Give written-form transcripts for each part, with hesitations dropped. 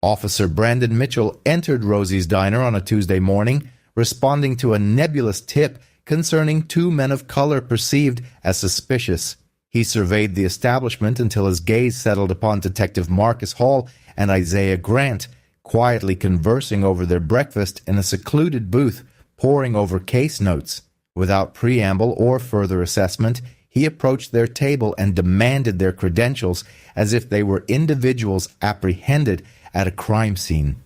Officer Brandon Mitchell entered Rosie's diner on a Tuesday morning, responding to a nebulous tip concerning two men of color perceived as suspicious. He surveyed the establishment until his gaze settled upon Detective Marcus Hall and Isaiah Grant, quietly conversing over their breakfast in a secluded booth, poring over case notes. Without preamble or further assessment, he approached their table and demanded their credentials as if they were individuals apprehended at a crime scene.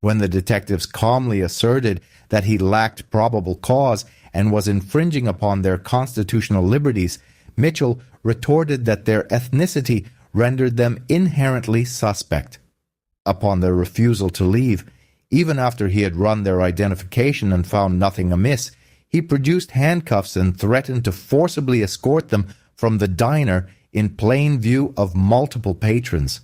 When the detectives calmly asserted that he lacked probable cause and was infringing upon their constitutional liberties, Mitchell retorted that their ethnicity rendered them inherently suspect. Upon their refusal to leave, even after he had run their identification and found nothing amiss, he produced handcuffs and threatened to forcibly escort them from the diner in plain view of multiple patrons.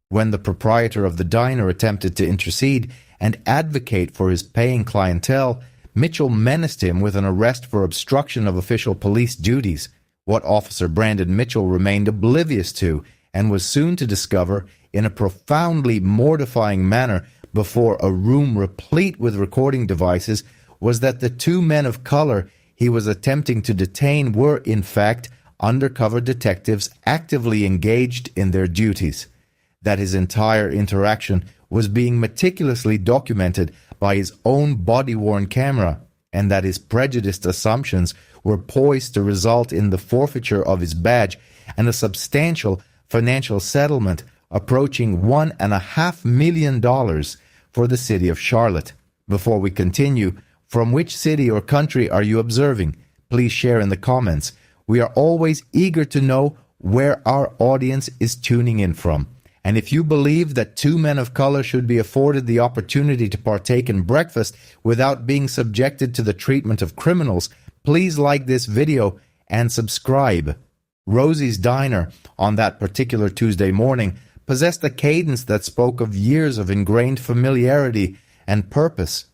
When the proprietor of the diner attempted to intercede and advocate for his paying clientele, Mitchell menaced him with an arrest for obstruction of official police duties, what Officer Brandon Mitchell remained oblivious to and was soon to discover in a profoundly mortifying manner before a room replete with recording devices was that the two men of color he was attempting to detain were, in fact, undercover detectives actively engaged in their duties, that his entire interaction was being meticulously documented by his own body-worn camera, and that his prejudiced assumptions were poised to result in the forfeiture of his badge and a substantial financial settlement approaching $1.5 million for the city of Charlotte. Before we continue, from which city or country are you observing? Please share in the comments. We are always eager to know where our audience is tuning in from. And if you believe that two men of color should be afforded the opportunity to partake in breakfast without being subjected to the treatment of criminals, please like this video and subscribe. Rosie's Diner on that particular Tuesday morning possessed a cadence that spoke of years of ingrained familiarity and purpose.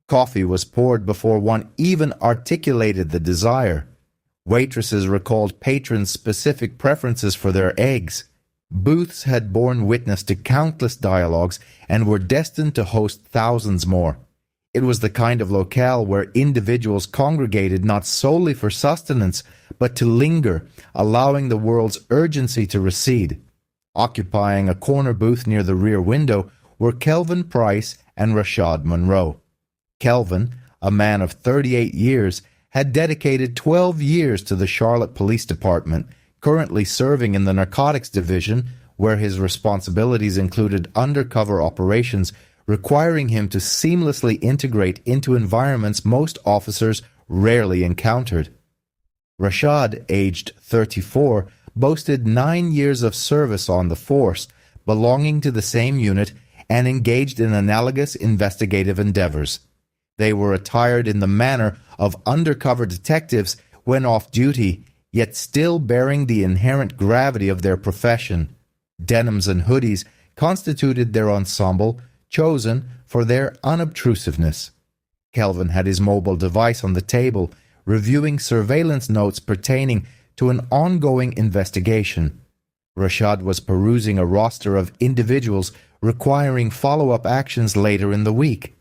Coffee was poured before one even articulated the desire. Waitresses recalled patrons' specific preferences for their eggs. Booths had borne witness to countless dialogues and were destined to host thousands more. It was the kind of locale where individuals congregated not solely for sustenance, but to linger, allowing the world's urgency to recede. Occupying a corner booth near the rear window were Kelvin Price and Rashad Monroe. Kelvin, a man of 38 years, had dedicated 12 years to the Charlotte Police Department, currently serving in the Narcotics Division, where his responsibilities included undercover operations requiring him to seamlessly integrate into environments most officers rarely encountered. Rashad, aged 34, boasted 9 years of service on the force, belonging to the same unit and engaged in analogous investigative endeavors. They were attired in the manner of undercover detectives when off duty, yet still bearing the inherent gravity of their profession. Denims and hoodies constituted their ensemble, chosen for their unobtrusiveness. Kelvin had his mobile device on the table, reviewing surveillance notes pertaining to an ongoing investigation. Rashad was perusing a roster of individuals requiring follow-up actions later in the week.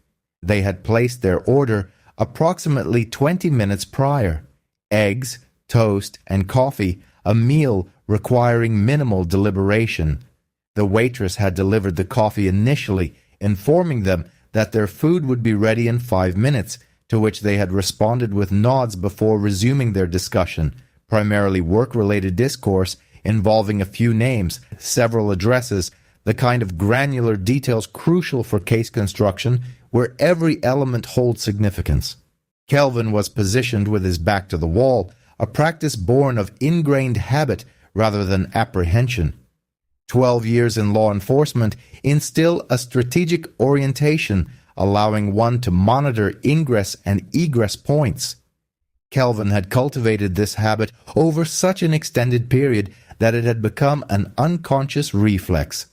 They had placed their order approximately 20 minutes prior. Eggs, toast, and coffee, a meal requiring minimal deliberation. The waitress had delivered the coffee initially, informing them that their food would be ready in 5 minutes, to which they had responded with nods before resuming their discussion, primarily work-related discourse involving a few names, several addresses, the kind of granular details crucial for case construction where every element holds significance. Kelvin was positioned with his back to the wall, a practice born of ingrained habit rather than apprehension. 12 years in law enforcement instill a strategic orientation, allowing one to monitor ingress and egress points. Kelvin had cultivated this habit over such an extended period that it had become an unconscious reflex.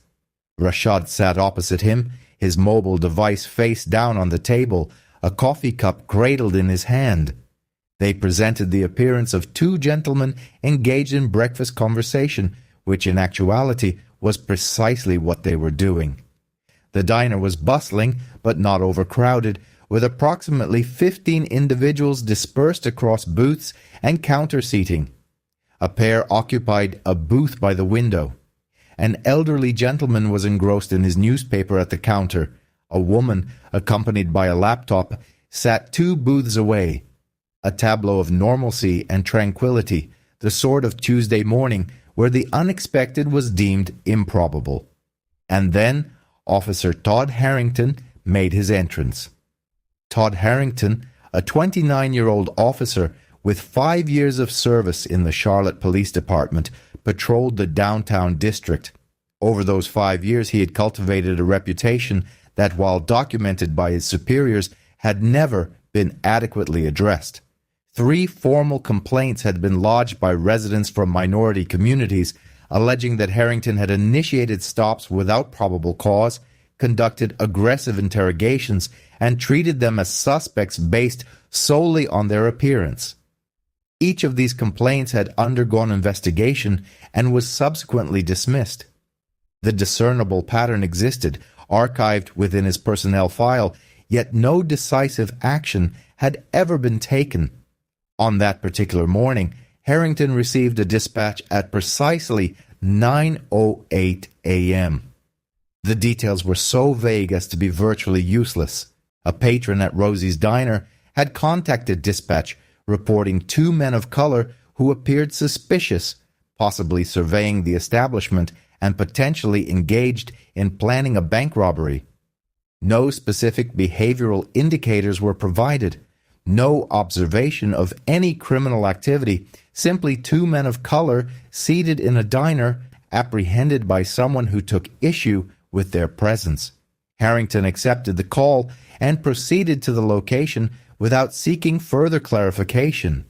Rashad sat opposite him, his mobile device face down on the table, a coffee cup cradled in his hand. They presented the appearance of two gentlemen engaged in breakfast conversation, which in actuality was precisely what they were doing. The diner was bustling, but not overcrowded, with approximately 15 individuals dispersed across booths and counter seating. A pair occupied a booth by the window. An elderly gentleman was engrossed in his newspaper at the counter. A woman, accompanied by a laptop, sat 2 booths away. A tableau of normalcy and tranquility, the sort of Tuesday morning where the unexpected was deemed improbable. And then Officer Todd Harrington made his entrance. Todd Harrington, a 29-year-old officer with 5 years of service in the Charlotte Police Department, patrolled the downtown district. Over those 5 years, he had cultivated a reputation that, while documented by his superiors, had never been adequately addressed. 3 formal complaints had been lodged by residents from minority communities, alleging that Harrington had initiated stops without probable cause, conducted aggressive interrogations, and treated them as suspects based solely on their appearance. Each of these complaints had undergone investigation and was subsequently dismissed. The discernible pattern existed, archived within his personnel file, yet no decisive action had ever been taken. On that particular morning, Harrington received a dispatch at precisely 9:08 a.m. The details were so vague as to be virtually useless. A patron at Rosie's Diner had contacted dispatch, reporting 2 men of color who appeared suspicious, possibly surveying the establishment and potentially engaged in planning a bank robbery. No specific behavioral indicators were provided. No observation of any criminal activity, simply 2 men of color seated in a diner, apprehended by someone who took issue with their presence. Harrington accepted the call and proceeded to the location without seeking further clarification.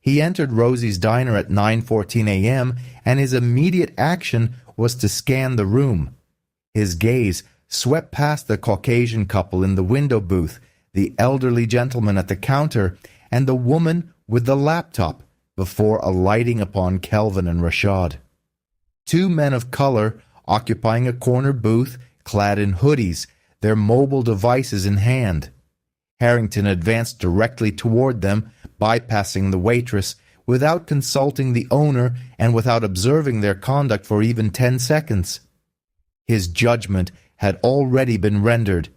He entered Rosie's Diner at 9:14 a.m., and his immediate action was to scan the room. His gaze swept past the Caucasian couple in the window booth, the elderly gentleman at the counter, and the woman with the laptop, before alighting upon Kelvin and Rashad. 2 men of color occupying a corner booth, clad in hoodies, their mobile devices in hand. Harrington advanced directly toward them, bypassing the waitress, without consulting the owner and without observing their conduct for even 10 seconds. His judgment had already been rendered.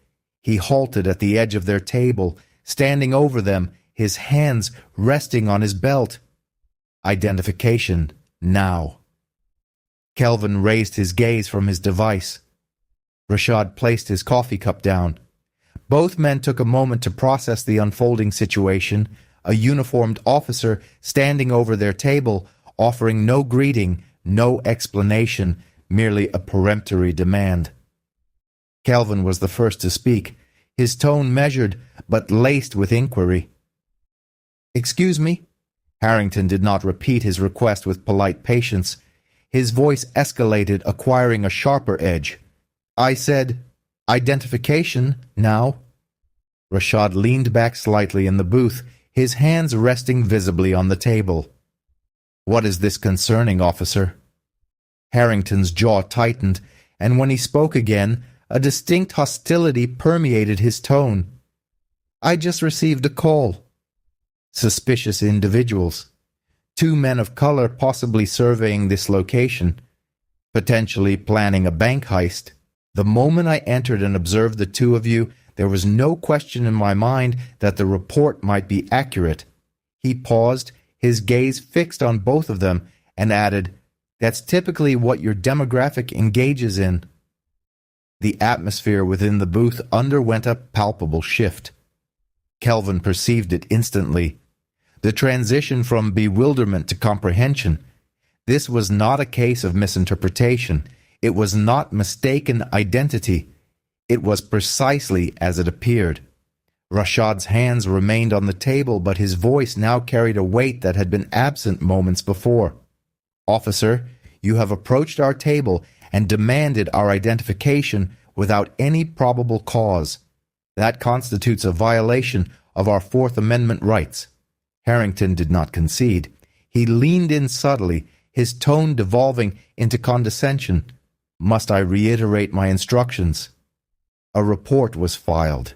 He halted at the edge of their table, standing over them, his hands resting on his belt. Identification now. Kelvin raised his gaze from his device. Rashad placed his coffee cup down. Both men took a moment to process the unfolding situation, a uniformed officer standing over their table, offering no greeting, no explanation, merely a peremptory demand. Kelvin was the first to speak, his tone measured but laced with inquiry. "Excuse me?" Harrington did not repeat his request with polite patience. His voice escalated, acquiring a sharper edge. "I said, identification, now." Rashad leaned back slightly in the booth, his hands resting visibly on the table. "What is this concerning, officer?" Harrington's jaw tightened, and when he spoke again, a distinct hostility permeated his tone. "I just received a call. Suspicious individuals. 2 men of color possibly surveying this location, potentially planning a bank heist. The moment I entered and observed the 2 of you, there was no question in my mind that the report might be accurate." He paused, his gaze fixed on both of them, and added, "That's typically what your demographic engages in." The atmosphere within the booth underwent a palpable shift. Kelvin perceived it instantly. The transition from bewilderment to comprehension. This was not a case of misinterpretation. It was not mistaken identity. It was precisely as it appeared. Rashad's hands remained on the table, but his voice now carried a weight that had been absent moments before. "Officer, you have approached our table and demanded our identification without any probable cause. That constitutes a violation of our Fourth Amendment rights." Harrington did not concede. He leaned in subtly, his tone devolving into condescension. "Must I reiterate my instructions?" A report was filed.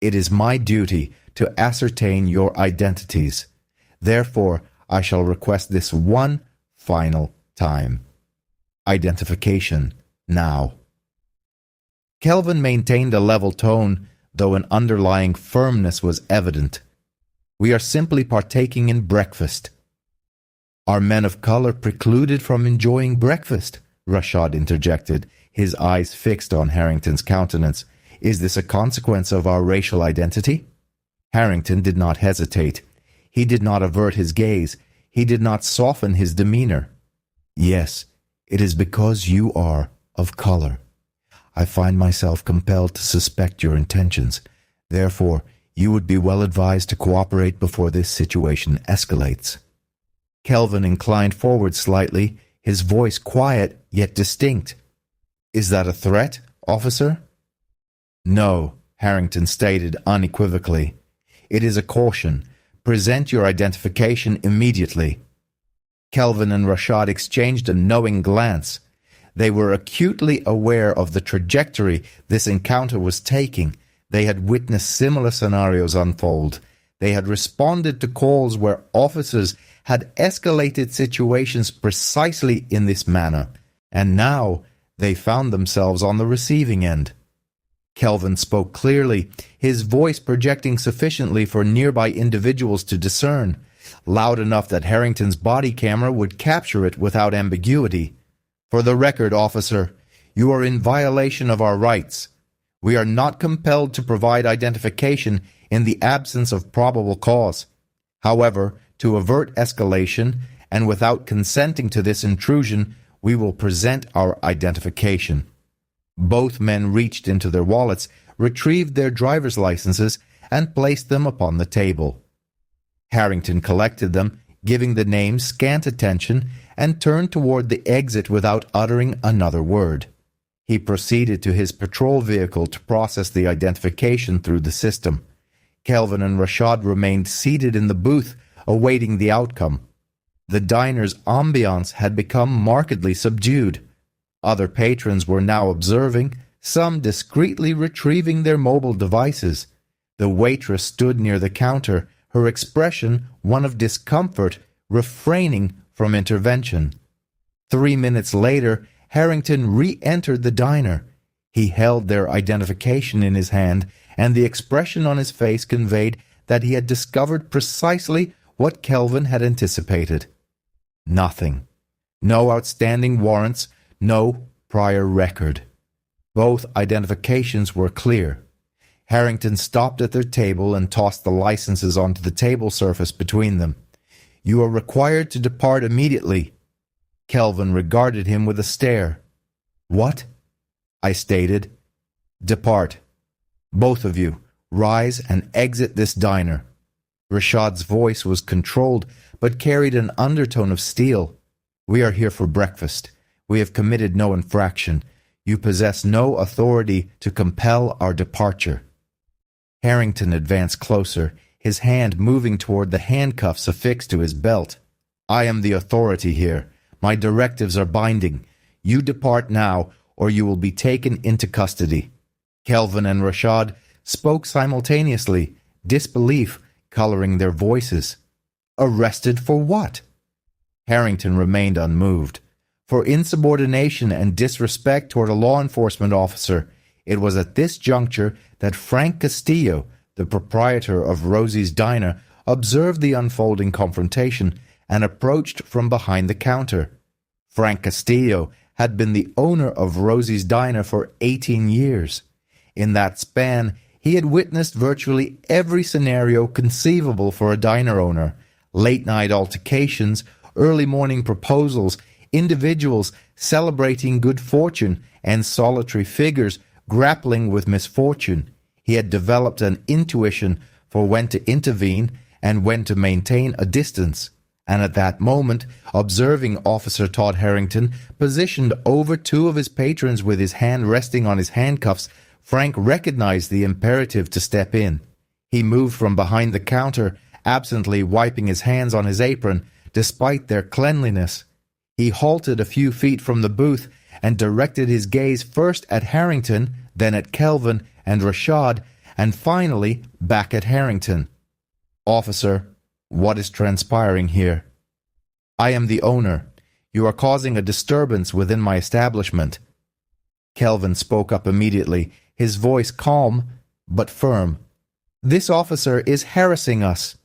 It is my duty to ascertain your identities. Therefore, I shall request this one final time. Identification now. Kelvin maintained a level tone, though an underlying firmness was evident. We are simply partaking in breakfast. Are men of color precluded from enjoying breakfast? Rashad interjected, his eyes fixed on Harrington's countenance. Is this a consequence of our racial identity? Harrington did not hesitate. He did not avert his gaze. He did not soften his demeanor. Yes, it is because you are of color. I find myself compelled to suspect your intentions. Therefore, you would be well advised to cooperate before this situation escalates. Kelvin inclined forward slightly, his voice quiet yet distinct. Is that a threat, officer? No, Harrington stated unequivocally. It is a caution. Present your identification immediately. Kelvin and Rashad exchanged a knowing glance. They were acutely aware of the trajectory this encounter was taking. They had witnessed similar scenarios unfold. They had responded to calls where officers had escalated situations precisely in this manner, and now they found themselves on the receiving end. Kelvin spoke clearly, his voice projecting sufficiently for nearby individuals to discern, loud enough that Harrington's body camera would capture it without ambiguity. For the record, officer, you are in violation of our rights. We are not compelled to provide identification in the absence of probable cause. However, to avert escalation, and without consenting to this intrusion, we will present our identification. Both men reached into their wallets, retrieved their driver's licenses, and placed them upon the table. Harrington collected them, giving the names scant attention, and turned toward the exit without uttering another word. He proceeded to his patrol vehicle to process the identification through the system. Kelvin and Rashad remained seated in the booth, awaiting the outcome. The diner's ambiance had become markedly subdued. Other patrons were now observing, some discreetly retrieving their mobile devices. The waitress stood near the counter, her expression one of discomfort, refraining from intervention. 3 minutes later, Harrington re-entered the diner. He held their identification in his hand, and the expression on his face conveyed that he had discovered precisely what Kelvin had anticipated. Nothing. No outstanding warrants, no prior record. Both identifications were clear. Harrington stopped at their table and tossed the licenses onto the table surface between them. You are required to depart immediately. Kelvin regarded him with a stare. What? I stated. Depart. Both of you, rise and exit this diner. Rashad's voice was controlled, but carried an undertone of steel. We are here for breakfast. We have committed no infraction. You possess no authority to compel our departure. Harrington advanced closer, his hand moving toward the handcuffs affixed to his belt. I am the authority here. My directives are binding. You depart now, or you will be taken into custody. Kelvin and Rashad spoke simultaneously, disbelief coloring their voices. Arrested for what? Harrington remained unmoved. For insubordination and disrespect toward a law enforcement officer. It was at this juncture that Frank Castillo, the proprietor of Rosie's Diner, observed the unfolding confrontation and approached from behind the counter. Frank Castillo had been the owner of Rosie's Diner for 18 years. In that span, he had witnessed virtually every scenario conceivable for a diner owner: late-night altercations, early morning proposals, individuals celebrating good fortune, and solitary figures grappling with misfortune. He had developed an intuition for when to intervene and when to maintain a distance. And at that moment, observing Officer Todd Harrington positioned over 2 of his patrons with his hand resting on his handcuffs, Frank recognized the imperative to step in. He moved from behind the counter, absently wiping his hands on his apron, despite their cleanliness. He halted a few feet from the booth and directed his gaze first at Harrington, then at Kelvin and Rashad, and finally back at Harrington. "Officer, what is transpiring here?" "I am the owner. You are causing a disturbance within my establishment." Kelvin spoke up immediately, his voice calm but firm. "This officer is harassing us.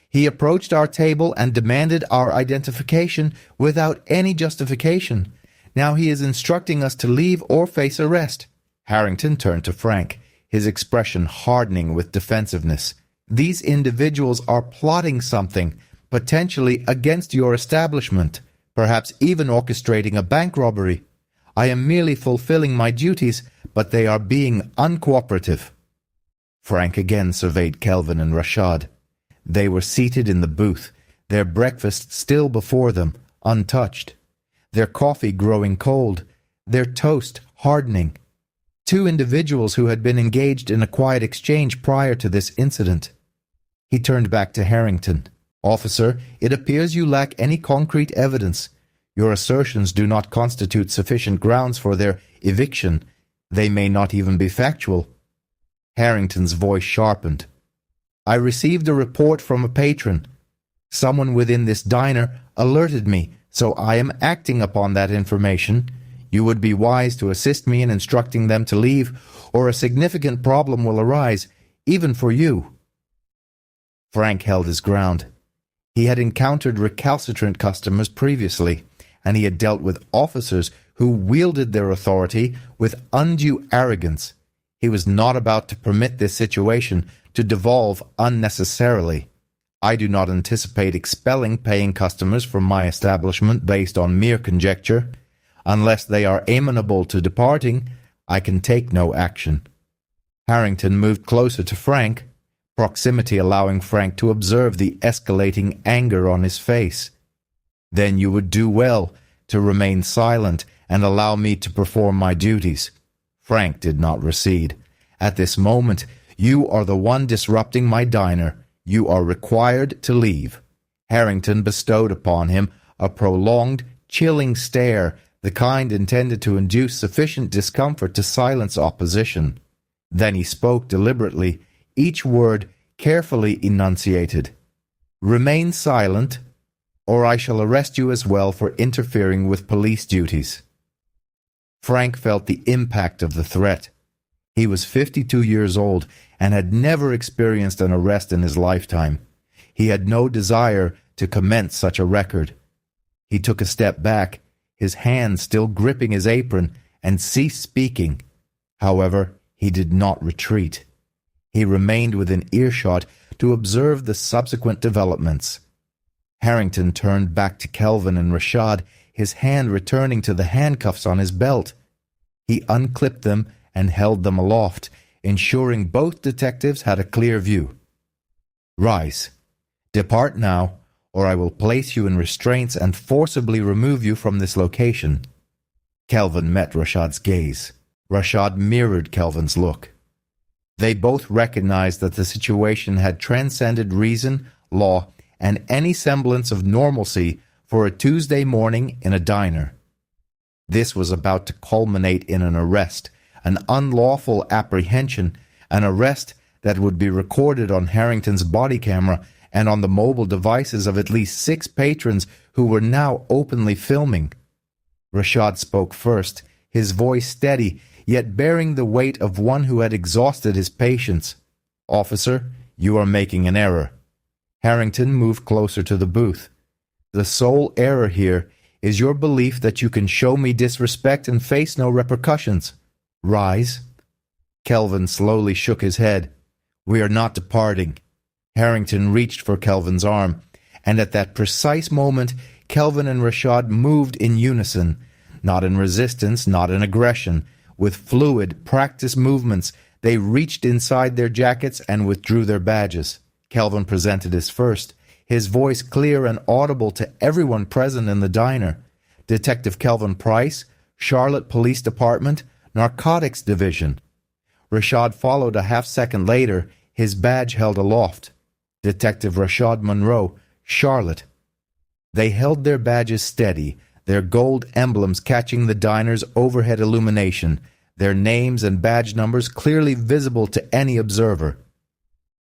He approached our table and demanded our identification without any justification. Now he is instructing us to leave or face arrest." Harrington turned to Frank, his expression hardening with defensiveness. "These individuals are plotting something, potentially against your establishment, perhaps even orchestrating a bank robbery. I am merely fulfilling my duties, but they are being uncooperative." Frank again surveyed Kelvin and Rashad. They were seated in the booth, their breakfast still before them, untouched, their coffee growing cold, their toast hardening. Two individuals who had been engaged in a quiet exchange prior to this incident. He turned back to Harrington. "Officer, it appears you lack any concrete evidence. Your assertions do not constitute sufficient grounds for their eviction. They may not even be factual." Harrington's voice sharpened. "I received a report from a patron. Someone within this diner alerted me, so I am acting upon that information. You would be wise to assist me in instructing them to leave, or a significant problem will arise, even for you." Frank held his ground. He had encountered recalcitrant customers previously, and he had dealt with officers who wielded their authority with undue arrogance. He was not about to permit this situation to devolve unnecessarily. "I do not anticipate expelling paying customers from my establishment based on mere conjecture. Unless they are amenable to departing, I can take no action." Harrington moved closer to Frank, proximity allowing Frank to observe the escalating anger on his face. "Then you would do well to remain silent and allow me to perform my duties." Frank did not recede. "At this moment, you are the one disrupting my diner. You are required to leave." Harrington bestowed upon him a prolonged, chilling stare, the kind intended to induce sufficient discomfort to silence opposition. Then he spoke deliberately, each word carefully enunciated. "Remain silent, or I shall arrest you as well for interfering with police duties." Frank felt the impact of the threat. He was 52 years old and had never experienced an arrest in his lifetime. He had no desire to commence such a record. He took a step back, his hand still gripping his apron, and ceased speaking. However, he did not retreat. He remained within earshot to observe the subsequent developments. Harrington turned back to Kelvin and Rashad, his hand returning to the handcuffs on his belt. He unclipped them and held them aloft, ensuring both detectives had a clear view. "Rise. Depart now, or I will place you in restraints and forcibly remove you from this location." Kelvin met Rashad's gaze. Rashad mirrored Kelvin's look. They both recognized that the situation had transcended reason, law, and any semblance of normalcy for a Tuesday morning in a diner. This was about to culminate in an arrest, an unlawful apprehension, an arrest that would be recorded on Harrington's body camera and on the mobile devices of at least 6 patrons who were now openly filming. Rashad spoke first, his voice steady, yet bearing the weight of one who had exhausted his patience. "Officer, you are making an error." Harrington moved closer to the booth. "The sole error here is your belief that you can show me disrespect and face no repercussions. Rise." Kelvin slowly shook his head. "We are not departing." Harrington reached for Kelvin's arm, and at that precise moment, Kelvin and Rashad moved in unison, not in resistance, not in aggression. With fluid, practiced movements, they reached inside their jackets and withdrew their badges. Kelvin presented his first, his voice clear and audible to everyone present in the diner. "Detective Kelvin Price, Charlotte Police Department, Narcotics Division." Rashad followed a half-second later, his badge held aloft. "Detective Rashad Monroe, Charlotte." They held their badges steady, their gold emblems catching the diner's overhead illumination, their names and badge numbers clearly visible to any observer.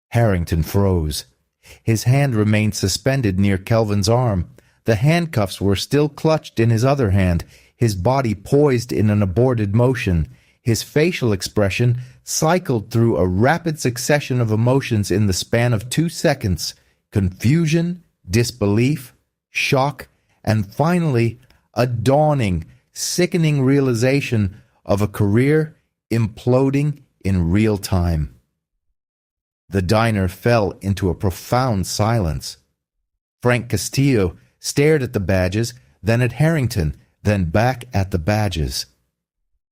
Harrington froze. His hand remained suspended near Kelvin's arm. The handcuffs were still clutched in his other hand, his body poised in an aborted motion. His facial expression cycled through a rapid succession of emotions in the span of 2 seconds: confusion, disbelief, shock, and finally a dawning, sickening realization of a career imploding in real time. The diner fell into a profound silence. Frank Castillo stared at the badges, then at Harrington, then back at the badges.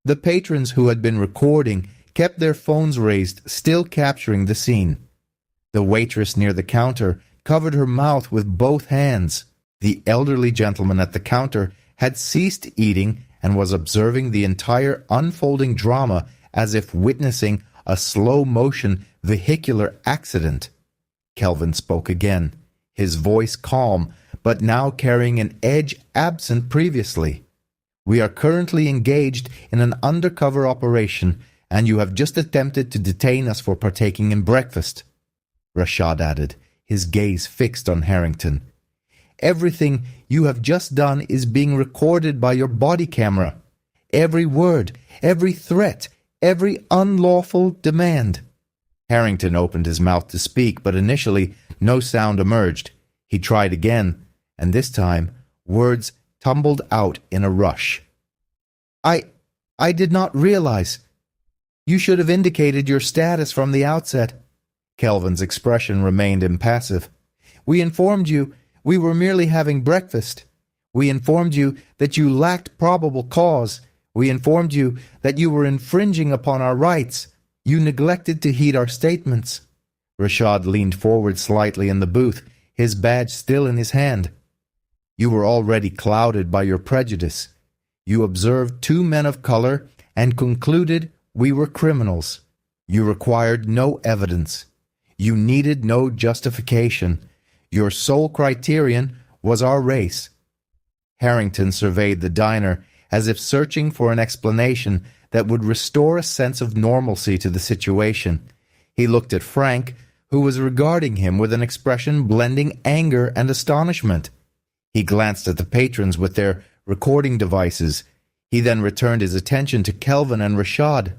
The patrons who had been recording kept their phones raised, still capturing the scene. The waitress near the counter covered her mouth with both hands. The elderly gentleman at the counter had ceased eating and was observing the entire unfolding drama as if witnessing a slow-motion vehicular accident. Kelvin spoke again, his voice calm, but now carrying an edge absent previously. "We are currently engaged in an undercover operation, and you have just attempted to detain us for partaking in breakfast," Rashad added, his gaze fixed on Harrington. "Everything you have just done is being recorded by your body camera. Every word, every threat, every unlawful demand." Harrington opened his mouth to speak, but initially no sound emerged. He tried again, and this time words tumbled out in a rush. I did not realize. You should have indicated your status from the outset." Kelvin's expression remained impassive. "We informed you we were merely having breakfast. We informed you that you lacked probable cause. We informed you that you were infringing upon our rights. You neglected to heed our statements." Rashad leaned forward slightly in the booth, his badge still in his hand. "You were already clouded by your prejudice. You observed 2 men of color and concluded we were criminals. You required no evidence. You needed no justification. Your sole criterion was our race." Harrington surveyed the diner as if searching for an explanation that would restore a sense of normalcy to the situation. He looked at Frank, who was regarding him with an expression blending anger and astonishment. He glanced at the patrons with their recording devices. He then returned his attention to Kelvin and Rashad.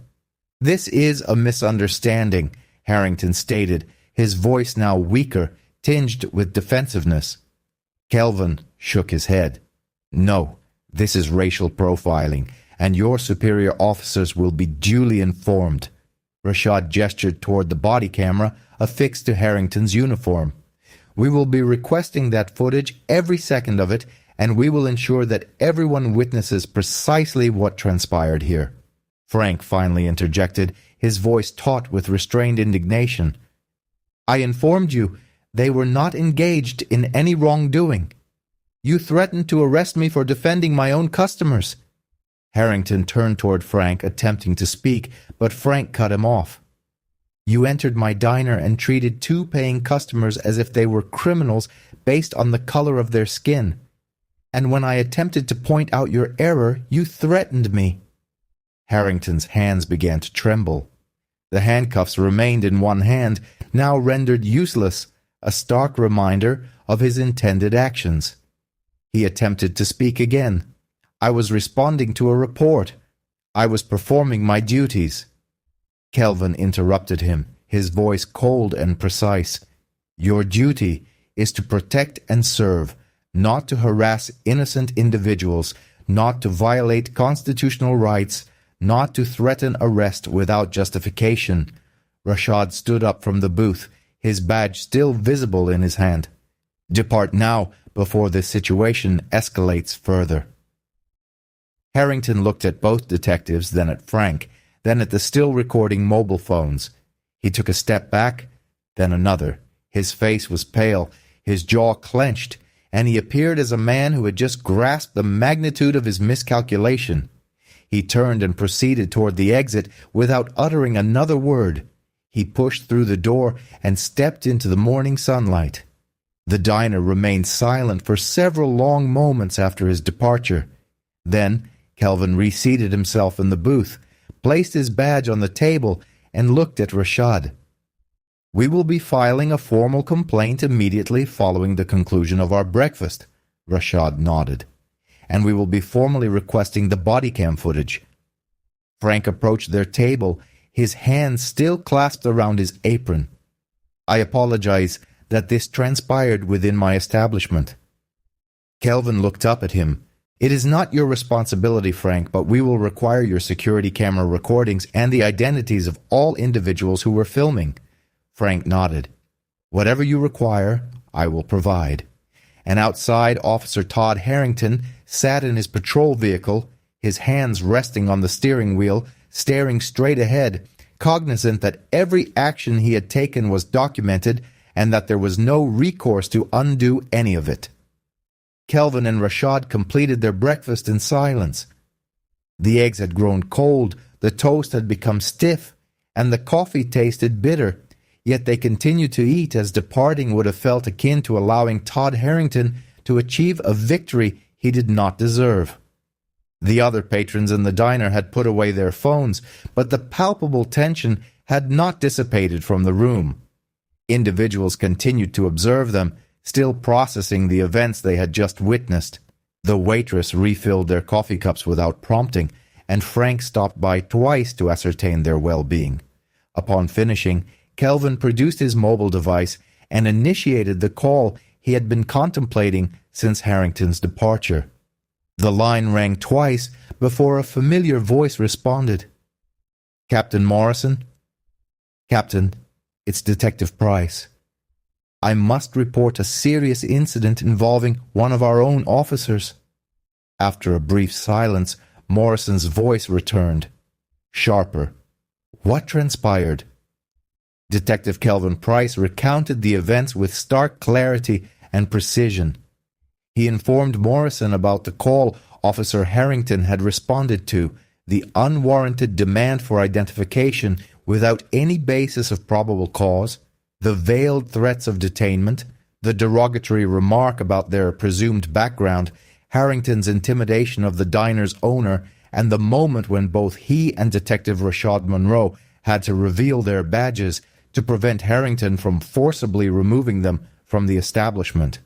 "This is a misunderstanding," Harrington stated, his voice now weaker, tinged with defensiveness. Kelvin shook his head. "No, this is racial profiling, and your superior officers will be duly informed." Rashad gestured toward the body camera affixed to Harrington's uniform. "We will be requesting that footage, every second of it, and we will ensure that everyone witnesses precisely what transpired here." Frank finally interjected, his voice taut with restrained indignation. "I informed you they were not engaged in any wrongdoing. You threatened to arrest me for defending my own customers." Harrington turned toward Frank, attempting to speak, but Frank cut him off. "You entered my diner and treated 2 paying customers as if they were criminals based on the color of their skin. And when I attempted to point out your error, you threatened me." Harrington's hands began to tremble. The handcuffs remained in one hand, now rendered useless, a stark reminder of his intended actions. He attempted to speak again. "I was responding to a report. I was performing my duties." Kelvin interrupted him, his voice cold and precise. "Your duty is to protect and serve, not to harass innocent individuals, not to violate constitutional rights, not to threaten arrest without justification." Rashad stood up from the booth, his badge still visible in his hand. "Depart now, before this situation escalates further." Harrington looked at both detectives, then at Frank, then at the still-recording mobile phones. He took a step back, then another. His face was pale, his jaw clenched, and he appeared as a man who had just grasped the magnitude of his miscalculation. He turned and proceeded toward the exit without uttering another word. He pushed through the door and stepped into the morning sunlight. The diner remained silent for several long moments after his departure. Then Kelvin reseated himself in the booth, placed his badge on the table, and looked at Rashad. "We will be filing a formal complaint immediately following the conclusion of our breakfast," Rashad nodded. "And we will be formally requesting the body cam footage." Frank approached their table, his hands still clasped around his apron. "I apologize that this transpired within my establishment." Kelvin looked up at him. "It is not your responsibility, Frank, but we will require your security camera recordings and the identities of all individuals who were filming." Frank nodded. "Whatever you require, I will provide." And outside, Officer Todd Harrington sat in his patrol vehicle, his hands resting on the steering wheel, staring straight ahead, cognizant that every action he had taken was documented and that there was no recourse to undo any of it. Kelvin and Rashad completed their breakfast in silence. The eggs had grown cold, the toast had become stiff, and the coffee tasted bitter, yet they continued to eat as departing would have felt akin to allowing Todd Harrington to achieve a victory he did not deserve. The other patrons in the diner had put away their phones, but the palpable tension had not dissipated from the room. Individuals continued to observe them, still processing the events they had just witnessed. The waitress refilled their coffee cups without prompting, and Frank stopped by twice to ascertain their well-being. Upon finishing, Kelvin produced his mobile device and initiated the call he had been contemplating since Harrington's departure. The line rang twice before a familiar voice responded. "Captain Morrison?" "Captain, it's Detective Price. I must report a serious incident involving one of our own officers." After a brief silence, Morrison's voice returned, sharper. "What transpired?" Detective Kelvin Price recounted the events with stark clarity and precision. He informed Morrison about the call Officer Harrington had responded to, the unwarranted demand for identification without any basis of probable cause, the veiled threats of detainment, the derogatory remark about their presumed background, Harrington's intimidation of the diner's owner, and the moment when both he and Detective Rashad Monroe had to reveal their badges to prevent Harrington from forcibly removing them from the establishment.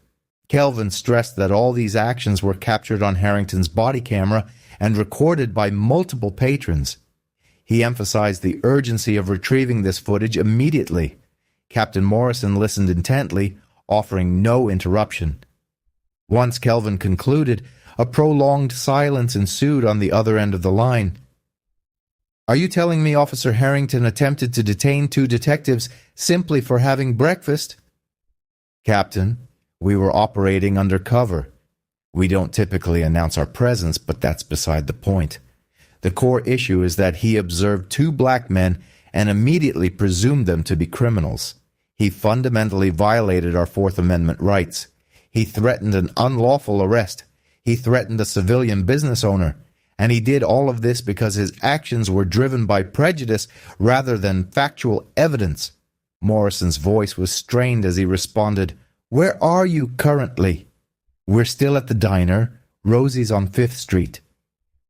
Kelvin stressed that all these actions were captured on Harrington's body camera and recorded by multiple patrons. He emphasized the urgency of retrieving this footage immediately. Captain Morrison listened intently, offering no interruption. Once Kelvin concluded, a prolonged silence ensued on the other end of the line. "Are you telling me Officer Harrington attempted to detain two detectives simply for having breakfast?" "Captain, we were operating undercover. We don't typically announce our presence, but that's beside the point. The core issue is that he observed two black men and immediately presumed them to be criminals. He fundamentally violated our Fourth Amendment rights. He threatened an unlawful arrest. He threatened a civilian business owner. And he did all of this because his actions were driven by prejudice rather than factual evidence." Morrison's voice was strained as he responded, "Where are you currently?" "We're still at the diner, Rosie's on 5th Street.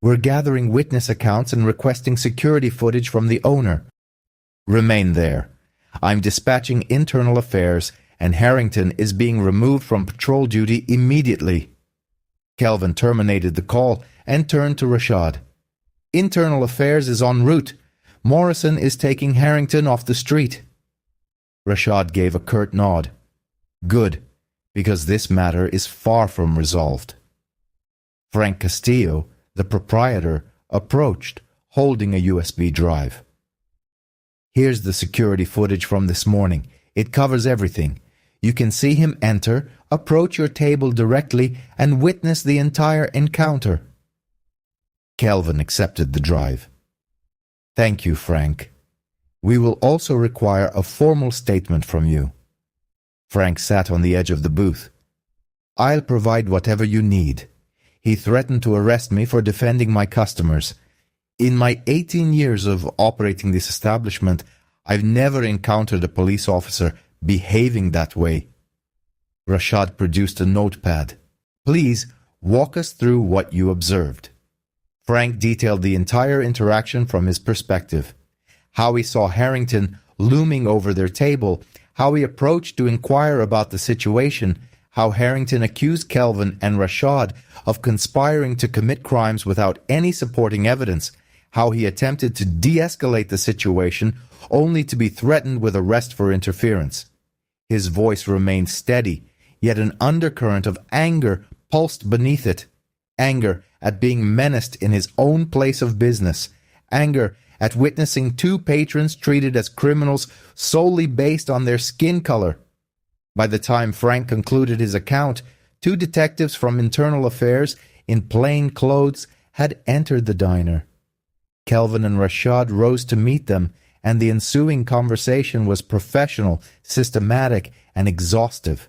We're gathering witness accounts and requesting security footage from the owner." "Remain there. I'm dispatching internal affairs, and Harrington is being removed from patrol duty immediately." Kelvin terminated the call and turned to Rashad. "Internal affairs is en route. Morrison is taking Harrington off the street." Rashad gave a curt nod. "Good, because this matter is far from resolved." Frank Castillo, the proprietor, approached, holding a USB drive. "Here's the security footage from this morning. It covers everything. You can see him enter, approach your table directly, and witness the entire encounter." Kelvin accepted the drive. "Thank you, Frank. We will also require a formal statement from you." Frank sat on the edge of the booth. "I'll provide whatever you need. He threatened to arrest me for defending my customers. In my 18 years of operating this establishment, I've never encountered a police officer behaving that way." Rashad produced a notepad. "Please walk us through what you observed." Frank detailed the entire interaction from his perspective. How he saw Harrington looming over their table, how he approached to inquire about the situation, how Harrington accused Kelvin and Rashad of conspiring to commit crimes without any supporting evidence, how he attempted to de-escalate the situation only to be threatened with arrest for interference. His voice remained steady, yet an undercurrent of anger pulsed beneath it. Anger at being menaced in his own place of business. Anger at witnessing two patrons treated as criminals solely based on their skin color. By the time Frank concluded his account, two detectives from Internal Affairs in plain clothes had entered the diner. Kelvin and Rashad rose to meet them, and the ensuing conversation was professional, systematic, and exhaustive.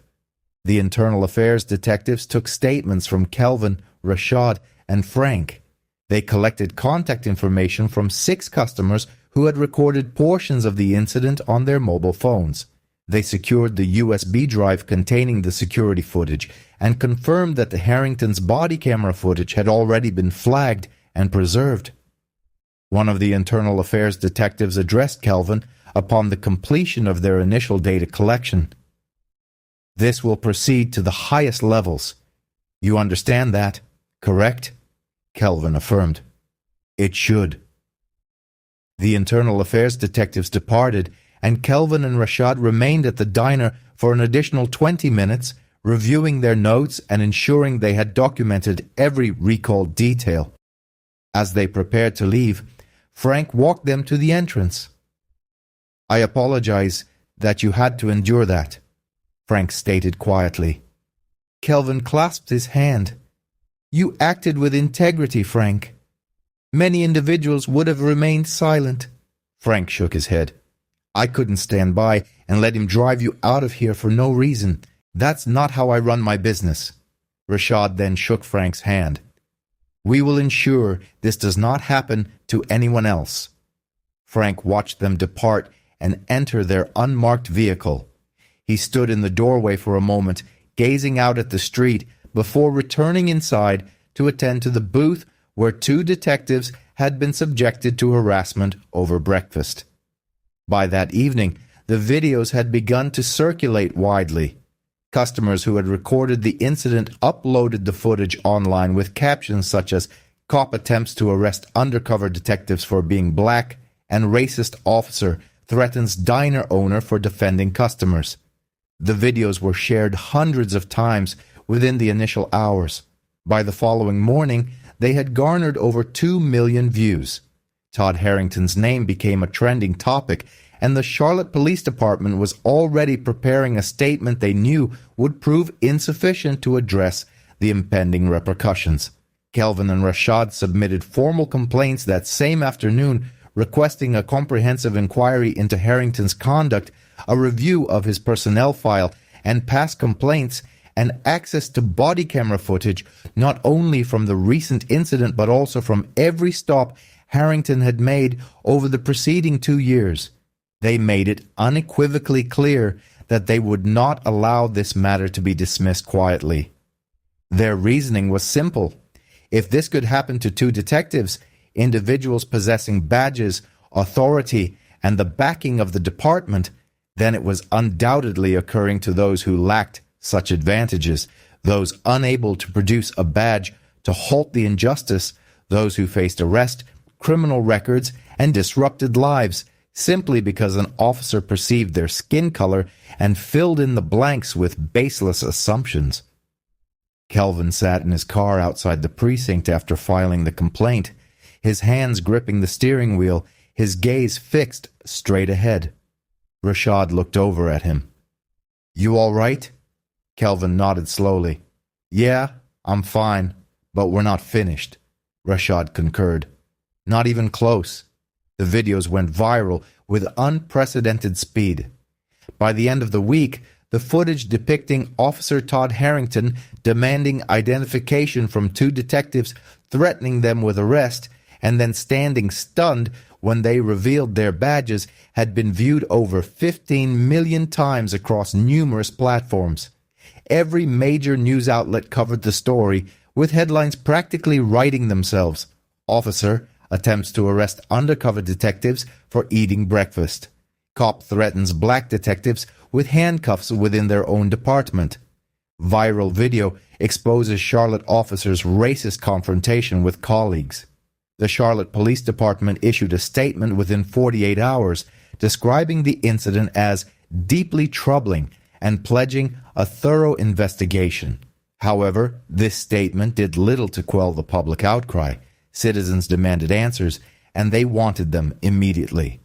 The Internal Affairs detectives took statements from Kelvin, Rashad, and Frank. They collected contact information from 6 customers who had recorded portions of the incident on their mobile phones. They secured the USB drive containing the security footage and confirmed that the Harrington's body camera footage had already been flagged and preserved. One of the Internal Affairs detectives addressed Kelvin upon the completion of their initial data collection. "This will proceed to the highest levels. You understand that, correct?" Kelvin affirmed. "It should." The Internal Affairs detectives departed, and Kelvin and Rashad remained at the diner for an additional 20 minutes, reviewing their notes and ensuring they had documented every recalled detail. As they prepared to leave, Frank walked them to the entrance. "I apologize that you had to endure that," Frank stated quietly. Kelvin clasped his hand. "You acted with integrity, Frank. Many individuals would have remained silent." Frank shook his head. "I couldn't stand by and let him drive you out of here for no reason. That's not how I run my business." Rashad then shook Frank's hand. "We will ensure this does not happen to anyone else." Frank watched them depart and enter their unmarked vehicle. He stood in the doorway for a moment, gazing out at the street, before returning inside to attend to the booth where 2 detectives had been subjected to harassment over breakfast. By that evening, the videos had begun to circulate widely. Customers who had recorded the incident uploaded the footage online with captions such as "Cop attempts to arrest undercover detectives for being black," and "Racist officer threatens diner owner for defending customers." The videos were shared hundreds of times within the initial hours. By the following morning, they had garnered over 2 million views. Todd Harrington's name became a trending topic, and the Charlotte Police Department was already preparing a statement they knew would prove insufficient to address the impending repercussions. Kelvin and Rashad submitted formal complaints that same afternoon, requesting a comprehensive inquiry into Harrington's conduct, a review of his personnel file and past complaints, and access to body camera footage not only from the recent incident but also from every stop Harrington had made over the preceding 2 years. They made it unequivocally clear that they would not allow this matter to be dismissed quietly. Their reasoning was simple. If this could happen to 2 detectives, individuals possessing badges, authority, and the backing of the department, then it was undoubtedly occurring to those who lacked such advantages, those unable to produce a badge to halt the injustice, those who faced arrest, criminal records, and disrupted lives, simply because an officer perceived their skin color and filled in the blanks with baseless assumptions. Kelvin sat in his car outside the precinct after filing the complaint, his hands gripping the steering wheel, his gaze fixed straight ahead. Rashad looked over at him. "You all right?" Kelvin nodded slowly. "Yeah, I'm fine, but we're not finished," Rashad concurred. "Not even close." The videos went viral with unprecedented speed. By the end of the week, the footage depicting Officer Todd Harrington demanding identification from 2 detectives, threatening them with arrest, and then standing stunned when they revealed their badges had been viewed over 15 million times across numerous platforms. Every major news outlet covered the story, with headlines practically writing themselves. Officer attempts to arrest undercover detectives for eating breakfast. Cop threatens black detectives with handcuffs within their own department. Viral video exposes Charlotte officer's racist confrontation with colleagues. The Charlotte Police Department issued a statement within 48 hours describing the incident as deeply troubling and pledging a thorough investigation. However, this statement did little to quell the public outcry. Citizens demanded answers, and they wanted them immediately.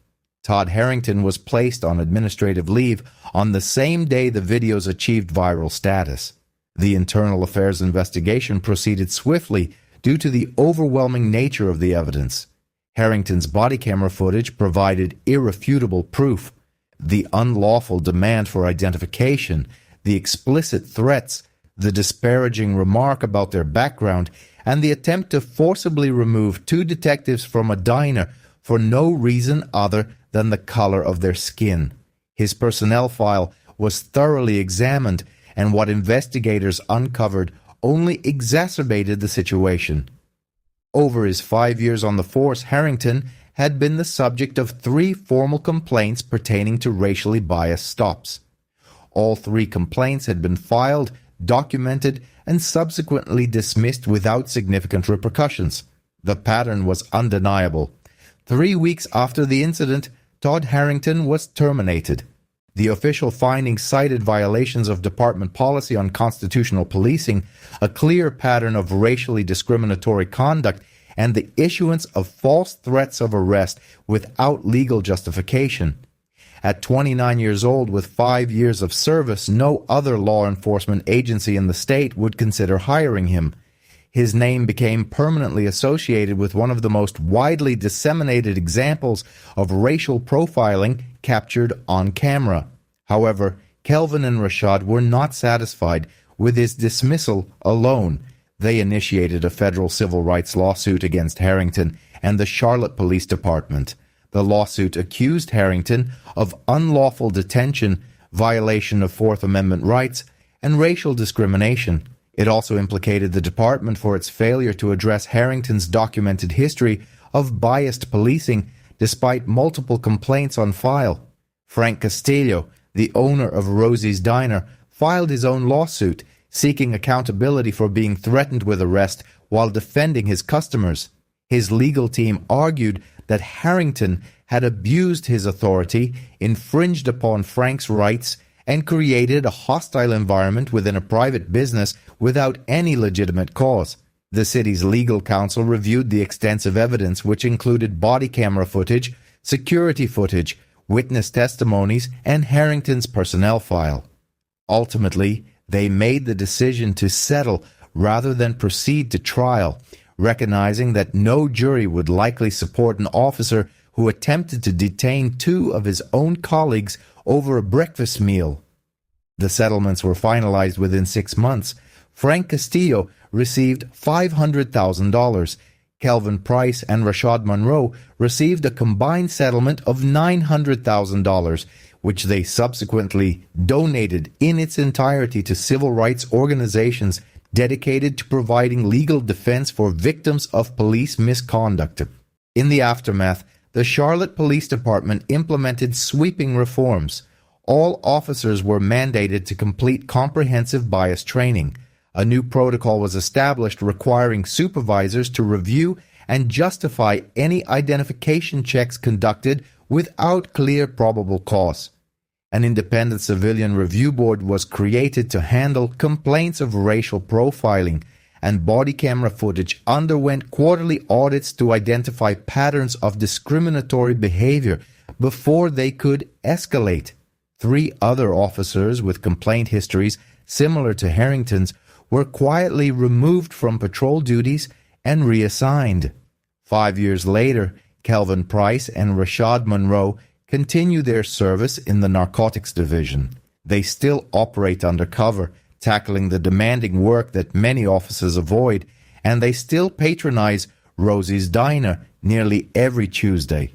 Todd Harrington was placed on administrative leave on the same day the videos achieved viral status. The internal affairs investigation proceeded swiftly due to the overwhelming nature of the evidence. Harrington's body camera footage provided irrefutable proof. The unlawful demand for identification, the explicit threats, the disparaging remark about their background, and the attempt to forcibly remove two detectives from a diner for no reason other than the color of their skin. His personnel file was thoroughly examined, and what investigators uncovered only exacerbated the situation. Over his 5 years on the force, Harrington had been the subject of 3 formal complaints pertaining to racially biased stops. All 3 complaints had been filed, documented, and subsequently dismissed without significant repercussions. The pattern was undeniable. 3 weeks after the incident, Todd Harrington was terminated. The official findings cited violations of department policy on constitutional policing, a clear pattern of racially discriminatory conduct, and the issuance of false threats of arrest without legal justification. At 29 years old with 5 years of service, no other law enforcement agency in the state would consider hiring him. His name became permanently associated with one of the most widely disseminated examples of racial profiling captured on camera. However, Kelvin and Rashad were not satisfied with his dismissal alone. They initiated a federal civil rights lawsuit against Harrington and the Charlotte Police Department. The lawsuit accused Harrington of unlawful detention, violation of Fourth Amendment rights, and racial discrimination. It also implicated the department for its failure to address Harrington's documented history of biased policing despite multiple complaints on file. Frank Castillo, the owner of Rosie's Diner, filed his own lawsuit, seeking accountability for being threatened with arrest while defending his customers. His legal team argued that Harrington had abused his authority, infringed upon Frank's rights, and created a hostile environment within a private business without any legitimate cause. The city's legal counsel reviewed the extensive evidence, which included body camera footage, security footage, witness testimonies, and Harrington's personnel file. Ultimately, they made the decision to settle rather than proceed to trial, recognizing that no jury would likely support an officer who attempted to detain 2 of his own colleagues over a breakfast meal. The settlements were finalized within 6 months. Frank Castillo received $500,000. Kelvin Price and Rashad Monroe received a combined settlement of $900,000, which they subsequently donated in its entirety to civil rights organizations dedicated to providing legal defense for victims of police misconduct. In the aftermath, the Charlotte Police Department implemented sweeping reforms. All officers were mandated to complete comprehensive bias training. A new protocol was established requiring supervisors to review and justify any identification checks conducted without clear probable cause. An independent civilian review board was created to handle complaints of racial profiling, and body camera footage underwent quarterly audits to identify patterns of discriminatory behavior before they could escalate. 3 other officers with complaint histories similar to Harrington's were quietly removed from patrol duties and reassigned. 5 years later, Kelvin Price and Rashad Monroe continue their service in the narcotics division. They still operate undercover, tackling the demanding work that many officers avoid, and they still patronize Rosie's Diner nearly every Tuesday.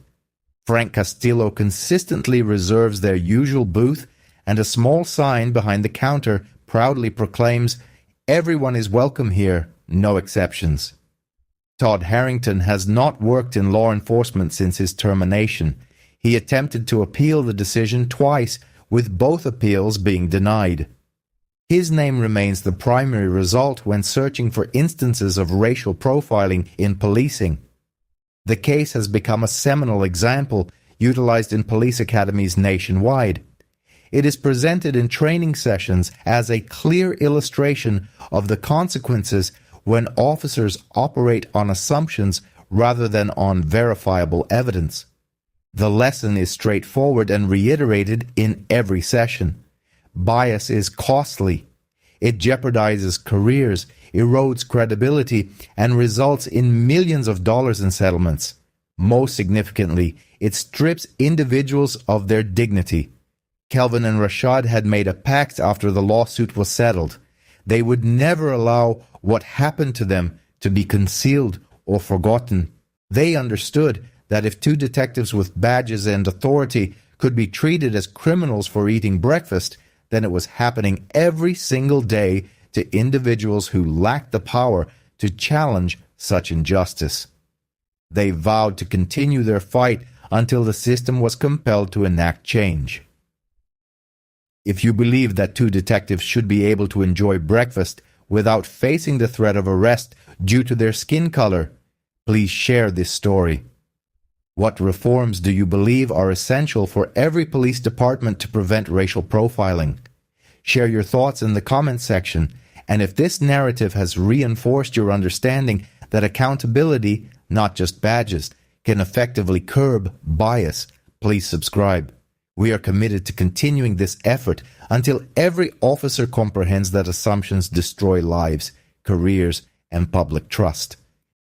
Frank Castillo consistently reserves their usual booth, and a small sign behind the counter proudly proclaims, "Everyone is welcome here, no exceptions." Todd Harrington has not worked in law enforcement since his termination. He attempted to appeal the decision twice, with both appeals being denied. His name remains the primary result when searching for instances of racial profiling in policing. The case has become a seminal example utilized in police academies nationwide. It is presented in training sessions as a clear illustration of the consequences when officers operate on assumptions rather than on verifiable evidence. The lesson is straightforward and reiterated in every session. Bias is costly. It jeopardizes careers, erodes credibility, and results in millions of dollars in settlements. Most significantly, it strips individuals of their dignity. Kelvin and Rashad had made a pact after the lawsuit was settled. They would never allow what happened to them to be concealed or forgotten. They understood that if two detectives with badges and authority could be treated as criminals for eating breakfast, then it was happening every single day to individuals who lacked the power to challenge such injustice. They vowed to continue their fight until the system was compelled to enact change. If you believe that two detectives should be able to enjoy breakfast without facing the threat of arrest due to their skin color, please share this story. What reforms do you believe are essential for every police department to prevent racial profiling? Share your thoughts in the comments section, and if this narrative has reinforced your understanding that accountability, not just badges, can effectively curb bias, please subscribe. We are committed to continuing this effort until every officer comprehends that assumptions destroy lives, careers, and public trust.